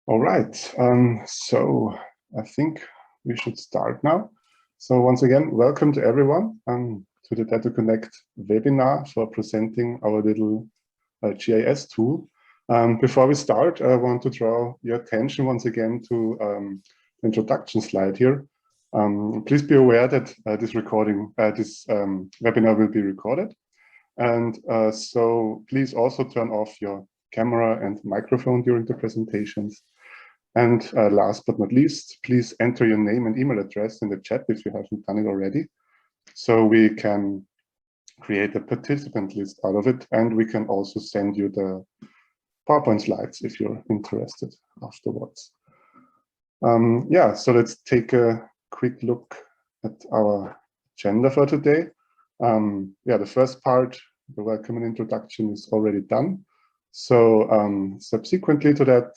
All right, so I think we should start now. So once again, welcome to everyone to the Data2Connect webinar for presenting our little GIS tool. Before we start, I want to draw your attention once again to the introduction slide here. Please be aware that this webinar will be recorded. And so please also turn off your camera and microphone during the presentations. And last but not least, please enter your name and email address in the chat if you haven't done it already, so we can create a participant list out of it, and we can also send you the PowerPoint slides if you're interested afterwards. Yeah, so let's take a quick look at our agenda for today. Yeah, the first part, the welcome and introduction, is already done. So subsequently to that,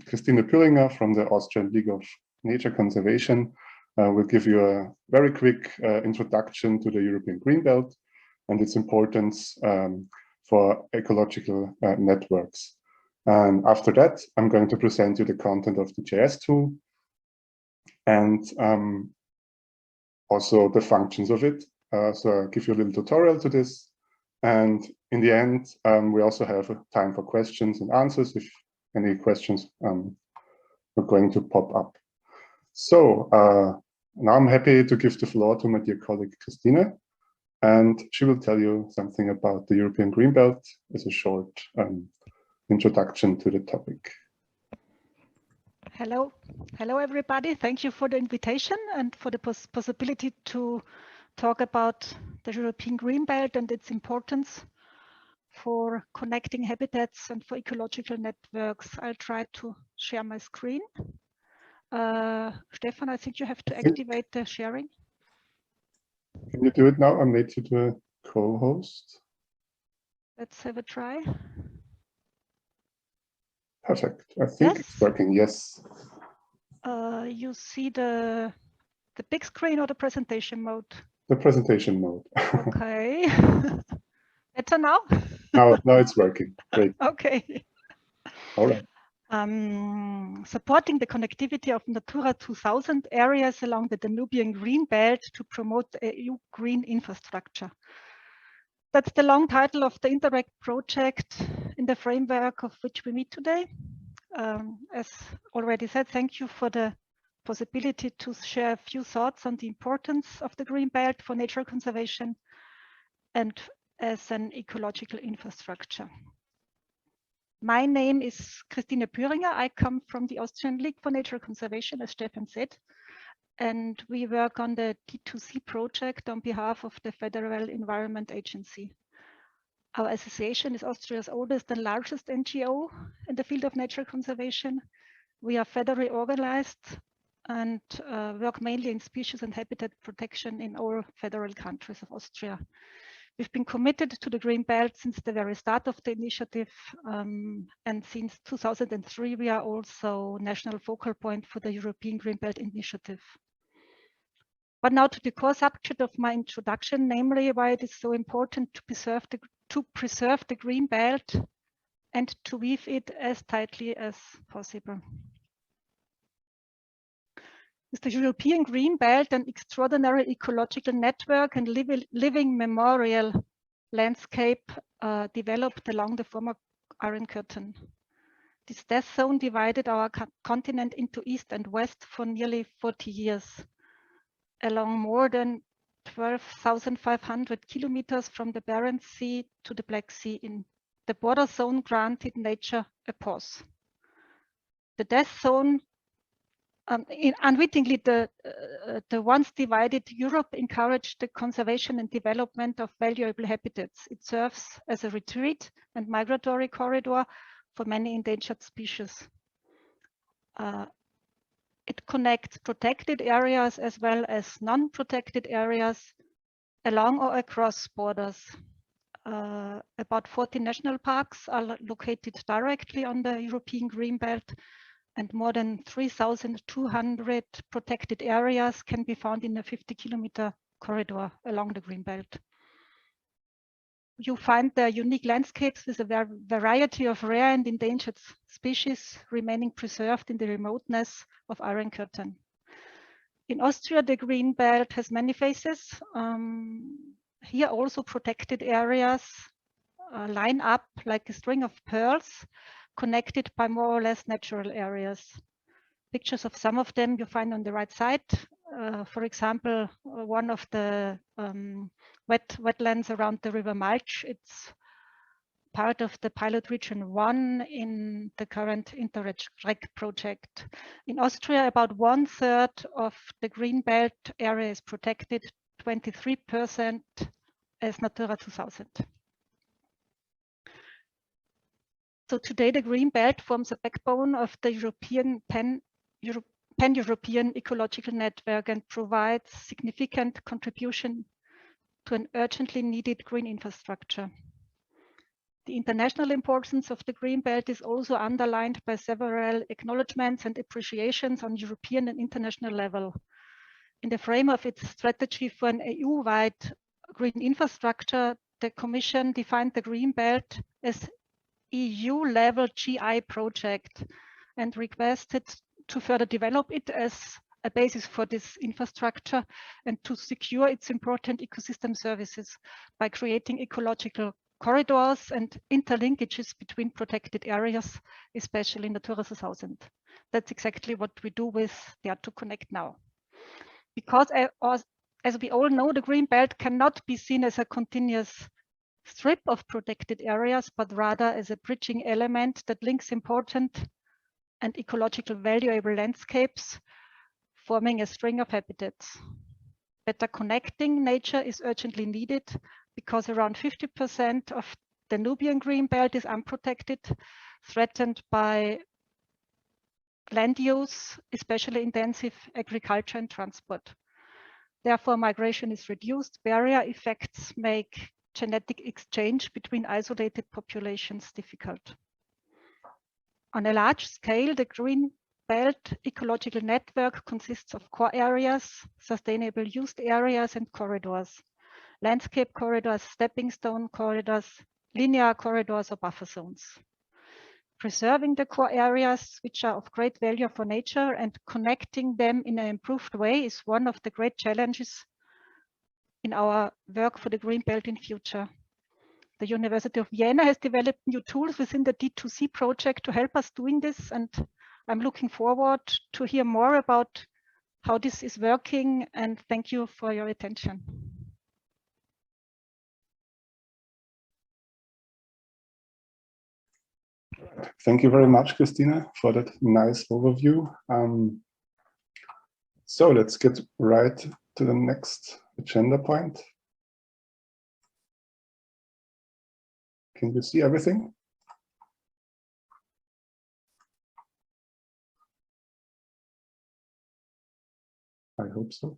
Christine Pühringer from the Austrian League of Nature Conservation will give you a very quick introduction to the European Green Belt and its importance for ecological networks. And after that, I'm going to present you the content of the GIS tool and also the functions of it. So I'll give you a little tutorial to this. And in the end, we also have time for questions and answers if any questions are going to pop up. So now I'm happy to give the floor to my dear colleague, Christine, and she will tell you something about the European Green Belt as a short introduction to the topic. Hello, everybody. Thank you for the invitation and for the possibility to talk about the European Green Belt and its importance for connecting habitats and for ecological networks. I'll try to share my screen. Stefan, I think you have to activate the sharing. Can you do it now? I made you the co-host. Let's have a try. Perfect. I think it's working. Yes. You see the big screen or the presentation mode? The presentation mode. Okay. Better now? Now it's working. Great. Okay. All right. Supporting the connectivity of Natura 2000 areas along the Danubian Green Belt to promote EU green infrastructure. That's the long title of the Interreg project in the framework of which we meet today. As already said, thank you for the possibility to share a few thoughts on the importance of the Green Belt for nature conservation and as an ecological infrastructure. My name is Christine Pühringer. I come from the Austrian League for Nature Conservation, as Stefan said, and we work on the D2C project on behalf of the Federal Environment Agency. Our association is Austria's oldest and largest NGO in the field of nature conservation. We are federally organized and work mainly in species and habitat protection in all federal countries of Austria. We've been committed to the Green Belt since the very start of the initiative, and since 2003 we are also national focal point for the European Green Belt initiative. But now to the core subject of my introduction, namely why it is so important to preserve the Green Belt and to weave it as tightly as possible. Is the European Green Belt an extraordinary ecological network and living memorial landscape developed along the former Iron Curtain? This death zone divided our continent into east and west for nearly 40 years, along more than 12,500 kilometers from the Barents Sea to the Black Sea. In the border zone granted nature a pause. The death zone unwittingly, the once divided Europe encouraged the conservation and development of valuable habitats. It serves as a retreat and migratory corridor for many endangered species. It connects protected areas as well as non-protected areas along or across borders. About 40 national parks are located directly on the European Green Belt, and more than 3,200 protected areas can be found in a 50-kilometer corridor along the Green Belt. you find the unique landscapes with a variety of rare and endangered species remaining preserved in the remoteness of Iron Curtain. In Austria, the green belt has many faces. Here also protected areas line up like a string of pearls connected by more or less natural areas. Pictures of some of them you find on the right side. For example, one of the wetlands around the River Malch, it's part of the pilot region 1 in the current Interreg project. In Austria, about 1/3 of the green belt area is protected, 23% as Natura 2000. So today the green belt forms a backbone of the European pan-European ecological network and provides significant contribution to an urgently needed green infrastructure. The international importance of the green belt is also underlined by several acknowledgements and appreciations on European and international level. In the frame of its strategy for an EU-wide green infrastructure, the Commission defined the green belt as EU-level GI project and requested to further develop it as a basis for this infrastructure and to secure its important ecosystem services by creating ecological corridors and interlinkages between protected areas, especially Natura 2000. That's exactly what we do with the D2 Connect now. Because as we all know, the green belt cannot be seen as a continuous strip of protected areas, but rather as a bridging element that links important and ecological valuable landscapes, forming a string of habitats. Better connecting nature is urgently needed because around 50% of the Danubian green belt is unprotected, threatened by land use, especially intensive agriculture and transport. Therefore, migration is reduced, barrier effects make genetic exchange between isolated populations difficult. On a large scale, the green belt ecological network consists of core areas, sustainable used areas and corridors, landscape corridors, stepping stone corridors, linear corridors or buffer zones. Preserving the core areas, which are of great value for nature, and connecting them in an improved way is one of the great challenges in our work for the green belt in future. The University of Vienna has developed new tools within the D2C project to help us doing this, and I'm looking forward to hear more about how this is working, and thank you for your attention. Thank you very much, Christina, for that nice overview. So let's get right to the next agenda point. Can you see everything? I hope so.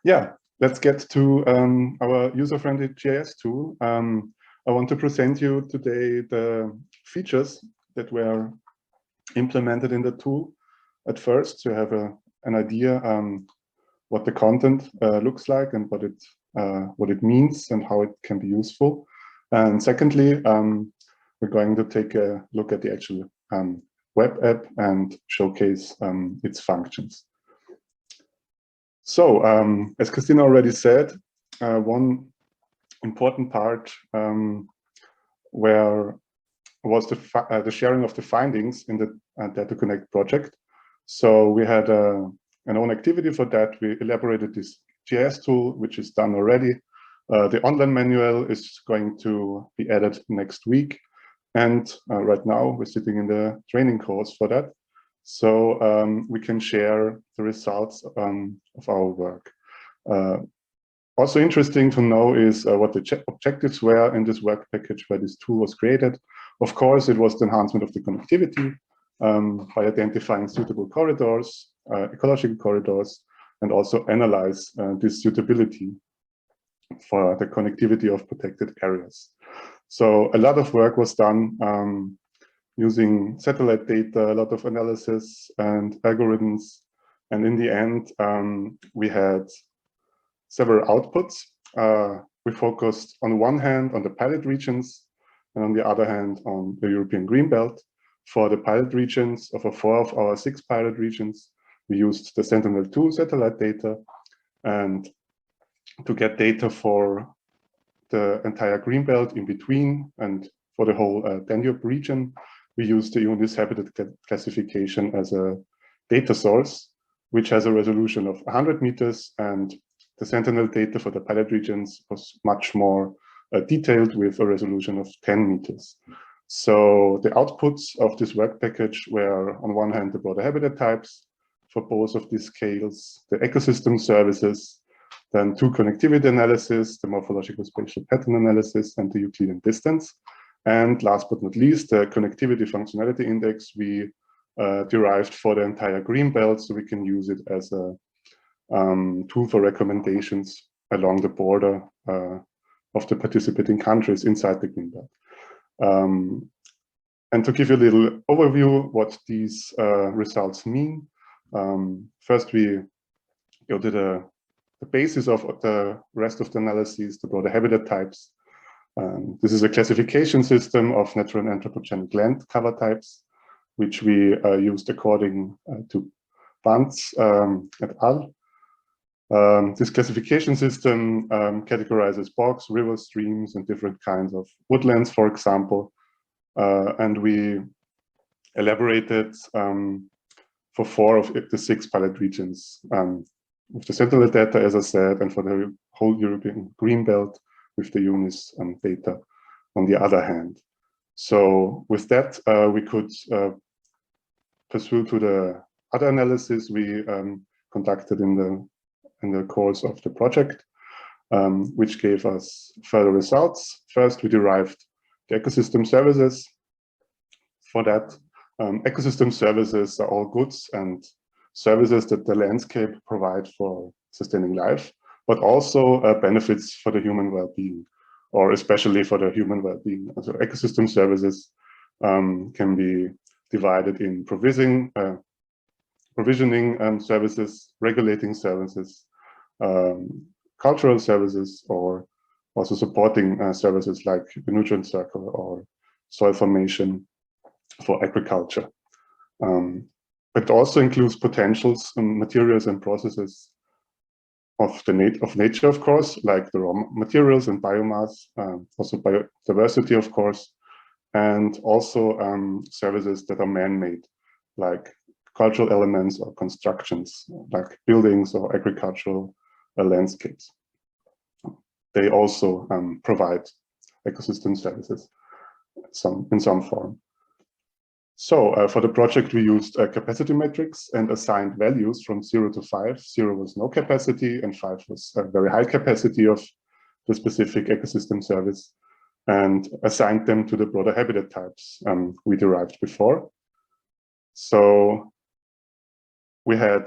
Yeah, let's get to our user-friendly GIS tool. I want to present you today the features that were implemented in the tool at first to have an idea what the content looks like and what it means and how it can be useful. And secondly, we're going to take a look at the actual web app and showcase its functions. So, as Christina already said, one important part where was the sharing of the findings in the D2 Connect project. So we had an own activity for that. We elaborated this GIS tool, which is done already. The online manual is going to be added next week. And right now we're sitting in the training course for that. So we can share the results of our work. Also interesting to know is what the objectives were in this work package where this tool was created. Of course, it was the enhancement of the connectivity by identifying suitable corridors, ecological corridors, and also analyze this suitability for the connectivity of protected areas. So a lot of work was done using satellite data, a lot of analysis and algorithms. And in the end, we had several outputs. we focused on one hand on the pilot regions, and on the other hand on the European Greenbelt. For the pilot regions, for 4 of our 6 pilot regions, we used the Sentinel-2 satellite data, and to get data for the entire Greenbelt in between and for the whole Danube region, we used the UNIS habitat classification as a data source, which has a resolution of 100 meters, and the Sentinel data for the pilot regions was much more detailed with a resolution of 10 meters. So the outputs of this work package were, on one hand, the broader habitat types for both of these scales, the ecosystem services, then 2 connectivity analysis, the morphological spatial pattern analysis, and the Euclidean distance. And last but not least, the connectivity functionality index we derived for the entire Greenbelt, so we can use it as a tool for recommendations along the border of the participating countries inside the Greenbelt. And to give you a little overview what these results mean, first we go to the basis of the rest of the analyses, the broader habitat types. This is a classification system of natural and anthropogenic land cover types, which we used according to Banz et al. This classification system categorizes bogs, rivers, streams, and different kinds of woodlands, for example. And we elaborated for 4 of the 6 pilot regions with the Sentinel data, as I said, and for the whole European Greenbelt with the UNIS data on the other hand. So with that, we could pursue to the other analysis we conducted in the course of the project, which gave us further results. First, we derived the ecosystem services. For that, ecosystem services are all goods and services that the landscape provide for sustaining life, but also benefits for the human well-being, or especially for the human well-being. So ecosystem services can be divided in provisioning services, regulating services, cultural services, or also supporting services like the nutrient circle or soil formation for agriculture. It also includes potentials and materials and processes of nature, of course, like the raw materials and biomass, also biodiversity, of course, and also services that are man-made, like cultural elements or constructions, like buildings or agricultural landscapes. They also provide ecosystem services in some form. So for the project, we used a capacity matrix and assigned values from 0 to 5. 0 was no capacity, and 5 was a very high capacity of the specific ecosystem service, and assigned them to the broader habitat types we derived before. So we had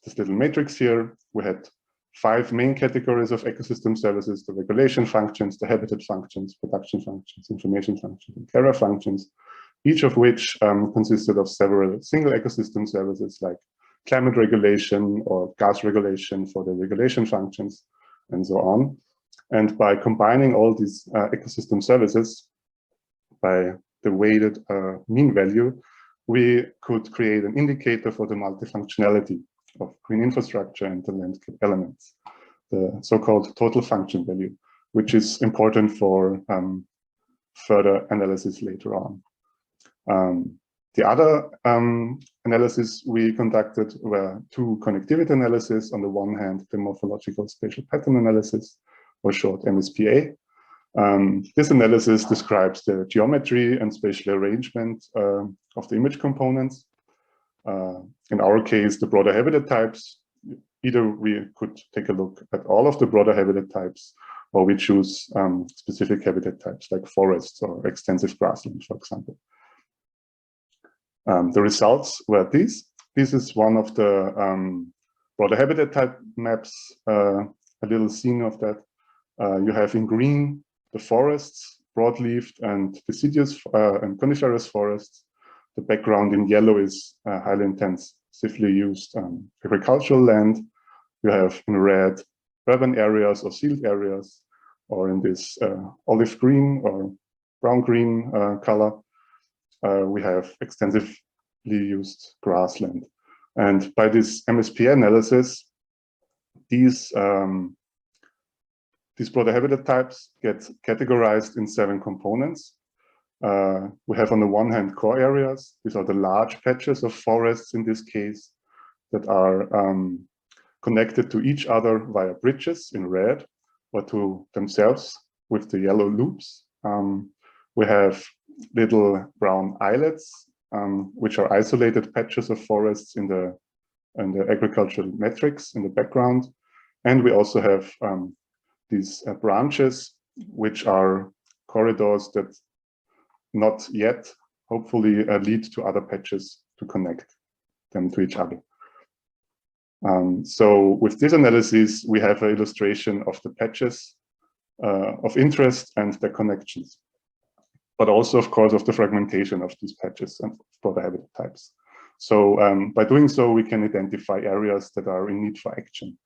this little matrix here. We had 5 main categories of ecosystem services: the regulation functions, the habitat functions, production functions, information functions, and carer functions, each of which consisted of several single ecosystem services like climate regulation or gas regulation for the regulation functions, and so on. And by combining all these ecosystem services by the weighted mean value, we could create an indicator for the multifunctionality of green infrastructure and the landscape elements, the so-called total function value, which is important for further analysis later on. The other analysis we conducted were 2 connectivity analyses. On the one hand, the morphological spatial pattern analysis, or short MSPA. This analysis describes the geometry and spatial arrangement of the image components. In our case, the broader habitat types. Either we could take a look at all of the broader habitat types, or we choose specific habitat types like forests or extensive grassland, for example. The results were these. This is one of the broader habitat type maps, a little scene of that. You have in green the forests, broadleafed and deciduous and coniferous forests. The background in yellow is highly intensively used agricultural land. You have in red urban areas or sealed areas, or in this olive green or brown green color, we have extensively used grassland. And by this MSPA analysis, these broader habitat types get categorized in 7 components. We have on the one hand core areas. These are the large patches of forests in this case that are connected to each other via bridges in red, or to themselves with the yellow loops. We have little brown islets, which are isolated patches of forests in the agricultural metrics in the background. And we also have these branches, which are corridors that not yet, hopefully, lead to other patches to connect them to each other. So with this analysis, we have an illustration of the patches of interest and their connections, but also, of course, of the fragmentation of these patches and broader habitat types. So by doing so, we can identify areas that are in need for action.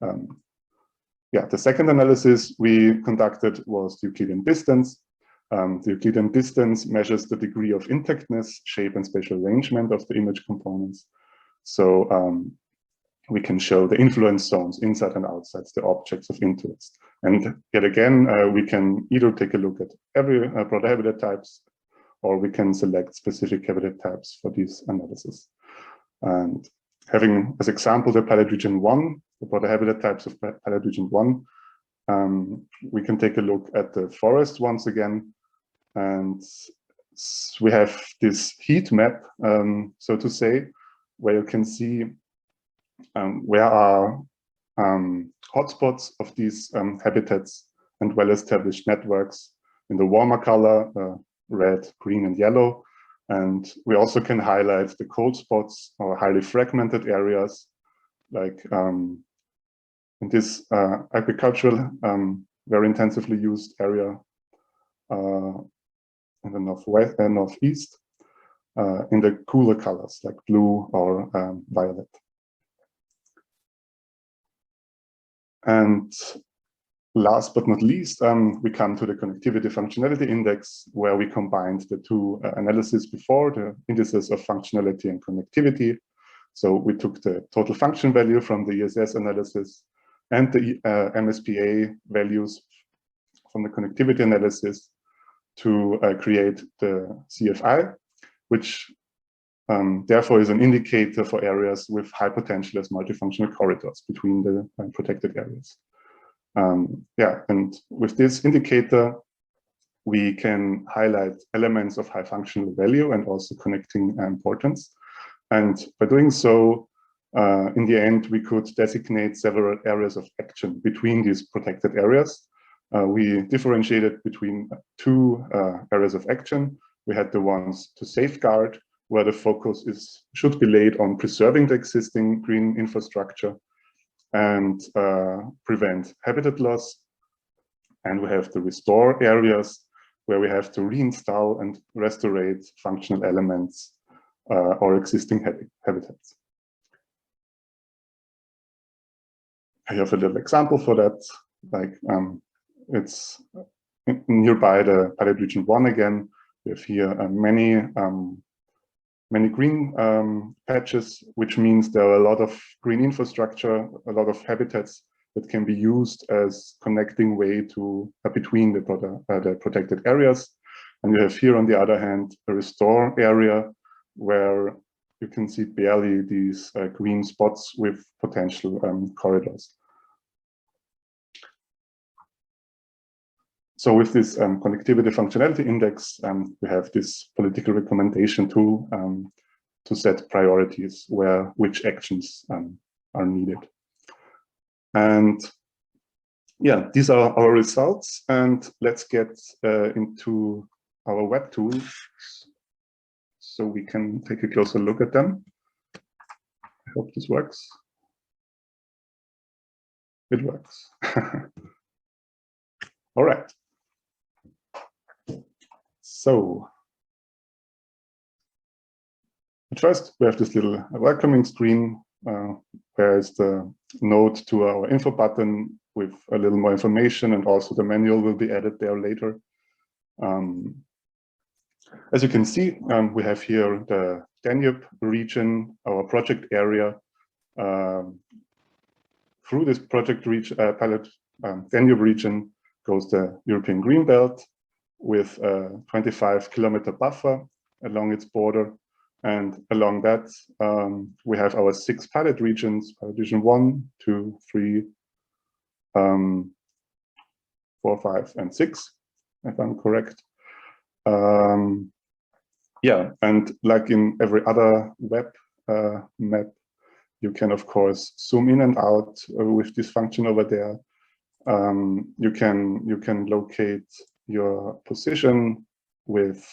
The second analysis we conducted was the Euclidean distance. The Euclidean distance measures the degree of intactness, shape, and spatial arrangement of the image components. So we can show the influence zones inside and outside the objects of interest. And yet again, we can either take a look at every broader habitat types, or we can select specific habitat types for this analysis. And having as example the palette region 1, the broader habitat types of palette region 1, we can take a look at the forest once again. And we have this heat map, so to say, where you can see where are hotspots of these habitats and well-established networks in the warmer color, red, green, and yellow. And we also can highlight the cold spots or highly fragmented areas, like in this agricultural, very intensively used area in the northwest and northeast, in the cooler colors like blue or violet. And last but not least, we come to the connectivity functionality index, where we combined the two analyses before, the indices of functionality and connectivity. So we took the total function value from the ESS analysis and the MSPA values from the connectivity analysis to create the CFI, which therefore is an indicator for areas with high potential as multifunctional corridors between the protected areas. And with this indicator, we can highlight elements of high functional value and also connecting importance. And by doing so, in the end, we could designate several areas of action between these protected areas. We differentiated between two areas of action. We had the ones to safeguard, where the focus should be laid on preserving the existing green infrastructure and prevent habitat loss. And we have the restore areas, where we have to reinstall and restore functional elements or existing habitats. I have a little example for that. Like it's nearby the palette region 1 again. We have here many green patches, which means there are a lot of green infrastructure, a lot of habitats that can be used as connecting way to between the protected areas. And you have here, on the other hand, a restore area where you can see barely these green spots with potential corridors. So with this connectivity functionality index, we have this political recommendation tool to set priorities which actions are needed. And yeah, these are our results. And let's get into our web tools so we can take a closer look at them. I hope this works. It works. All right. So at first, we have this little welcoming screen, where is the node to our info button with a little more information, and also the manual will be added there later. As you can see, we have here the Danube region, our project area. Through this project palette Danube region goes the European Green Belt with a 25-kilometer buffer along its border. And along that, we have our 6 pilot regions, pilot region 1, 2, 3, 4, 5, and 6, if I'm correct. Yeah, and like in every other web map, you can, of course, zoom in and out with this function over there. You can locate your position with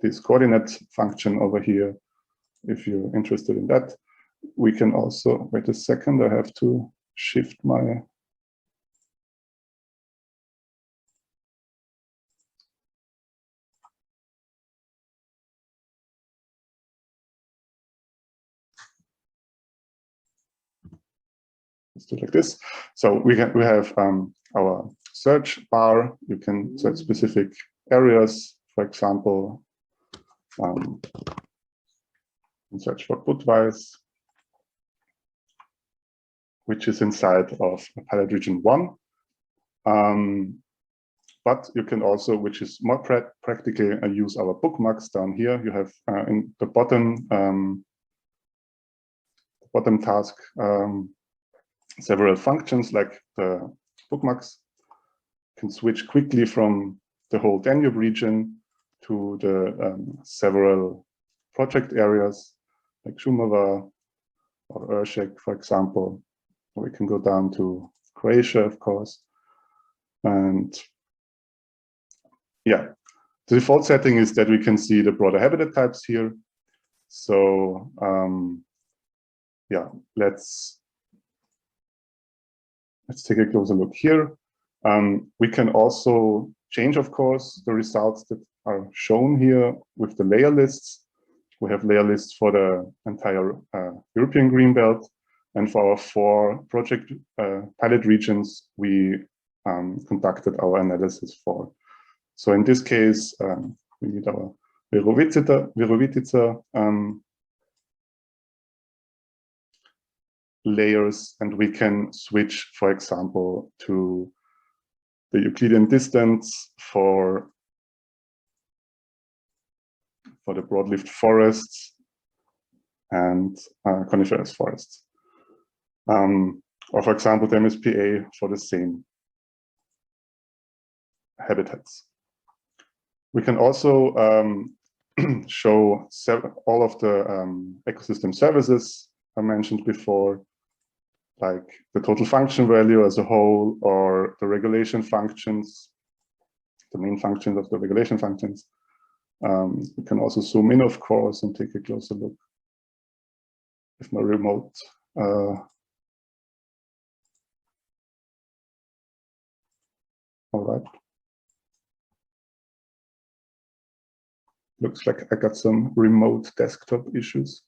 this coordinate function over here, if you're interested in that. We can also, wait a second, I have to shift my let's do it like this. So we have our search bar. You can search specific areas, for example, search for Budweis, which is inside of pilot region 1. But you can also, which is more practical, use our bookmarks down here. You have in the bottom task several functions like the bookmarks. You can switch quickly from the whole Danube region to the several project areas like Šumava or Uršek, for example. We can go down to Croatia, of course. And yeah, the default setting is that we can see the broader habitat types here. So yeah, let's take a closer look here. We can also change, of course, the results that are shown here with the layer lists. We have layer lists for the entire European Green Belt, and for our 4 project pilot regions, we conducted our analysis for. So in this case, we need our Virovitica layers, and we can switch, for example, to the Euclidean distance for the broadleaf forests and coniferous forests. Or for example, the MSPA for the same habitats. We can also show all of the ecosystem services I mentioned before, like the total function value as a whole, or the regulation functions, the main functions of the regulation functions. We can also zoom in, of course, and take a closer look with my remote. All right. Looks like I got some remote desktop issues.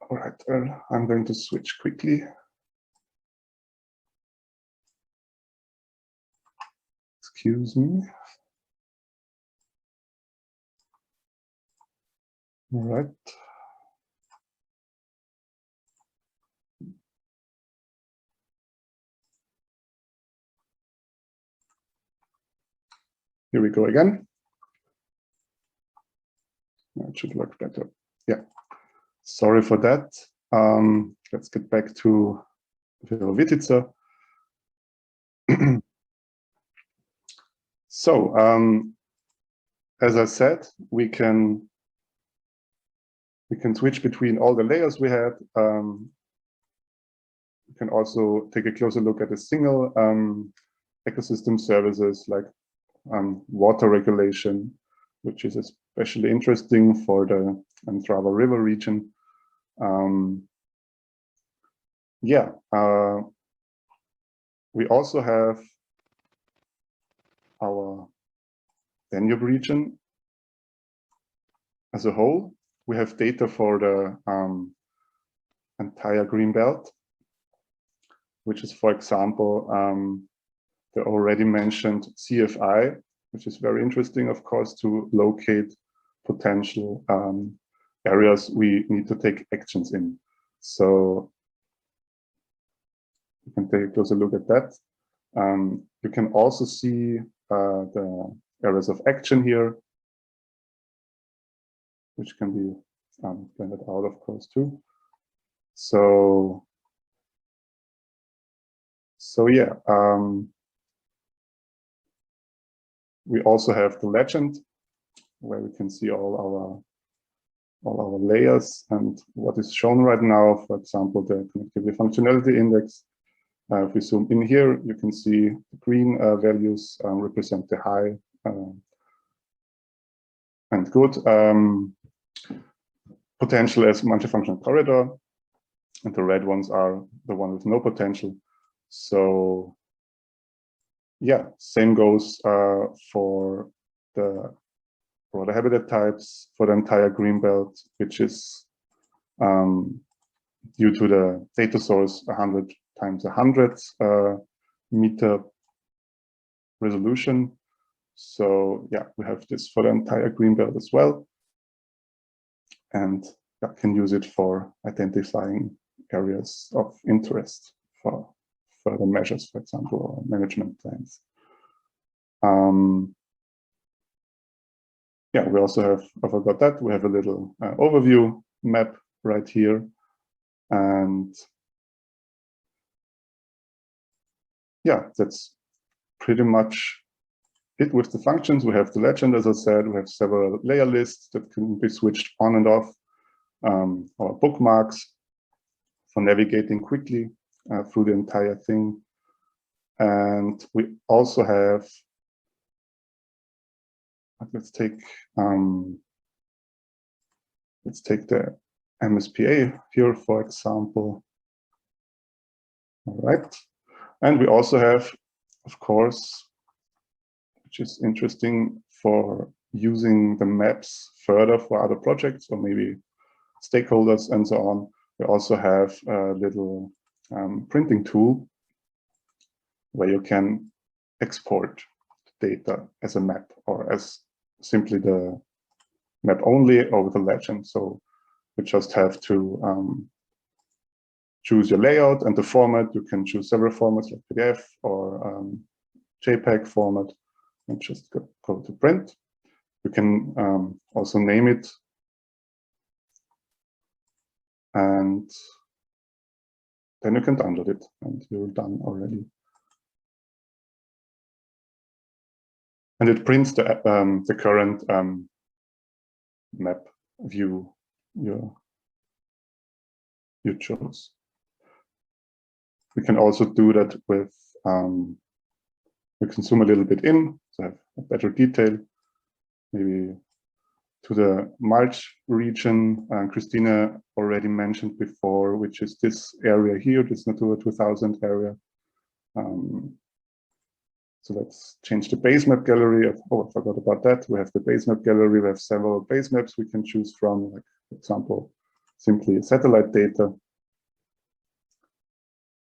All right, I'm going to switch quickly. Excuse me. All right. Here we go again. It should work better. Yeah, sorry for that. Let's get back to Virovitica. So, as I said, we can switch between all the layers we had. We can also take a closer look at a single ecosystem services like water regulation, which is especially interesting for the Drava River region. Yeah, we also have our Danube region as a whole. We have data for the entire green belt, which is, for example, the already mentioned CFI, which is very interesting, of course, to locate potential areas we need to take actions in. So you can take a closer look at that. You can also see the areas of action here, which can be blended out, of course, too. So yeah, we also have the legend, where we can see all our layers and what is shown right now. For example, the connectivity functionality index. If we zoom in here, you can see the green values represent the high and good potential as multifunctional corridor, and the red ones are the one with no potential. So yeah, same goes for the habitat types for the entire green belt, which is due to the data source 100 times 100 meter resolution. So yeah, we have this for the entire green belt as well, and I can use it for identifying areas of interest for further measures, for example, or management plans. Yeah, we also have, I forgot that, we have a little overview map right here. And yeah, that's pretty much it with the functions. We have the legend, as I said, we have several layer lists that can be switched on and off, our bookmarks for navigating quickly through the entire thing. And we also have, let's take the MSPA here, for example. All right. And we also have, of course, which is interesting for using the maps further for other projects or maybe stakeholders and so on. We also have a little printing tool where you can export data as a map or as simply the map only or with a legend. So you just have to choose your layout and the format. You can choose several formats like PDF or JPEG format and just go to print. You can also name it, and then you can download it and you're done already. And it prints the current map view you chose. We can also do that with, we can zoom a little bit in to have a better detail, maybe to the March region, Christina already mentioned before, which is this area here, this Natura 2000 area. So let's change the base map gallery. Oh, I forgot about that. We have the base map gallery. We have several base maps we can choose from, like, for example, simply satellite data.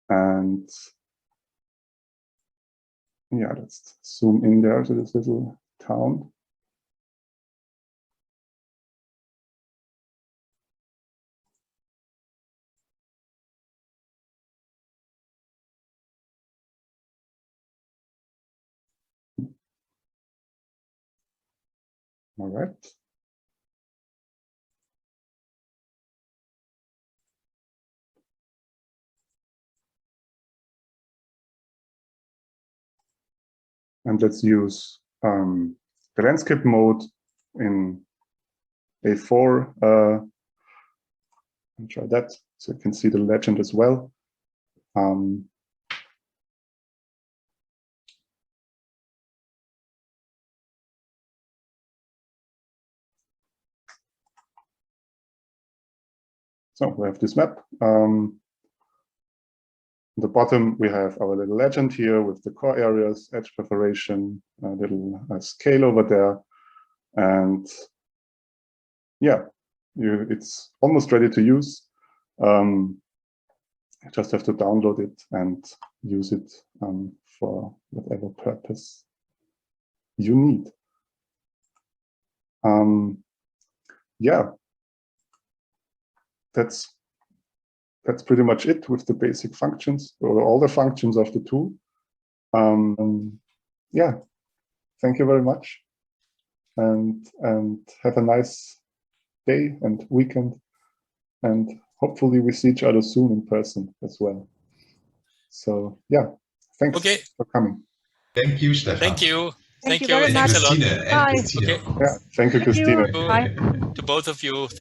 And yeah, let's zoom in there to this little town. All right. And let's use the landscape mode in A4 and try that so you can see the legend as well. So we have this map. the bottom, we have our little legend here with the core areas, edge perforation, a little scale over there. And yeah, it's almost ready to use. You just have to download it and use it for whatever purpose you need. Yeah, that's pretty much it with the basic functions, or all the functions of the tool. Yeah, thank you very much, and have a nice day and weekend, and hopefully we see each other soon in person as well. So yeah, thanks for coming. Thank you, Stefan. Thank you. Thank you very much. Thanks a lot. Christine and Bye. Christina. Okay. Yeah, thank you, Christina. Bye. To both of you.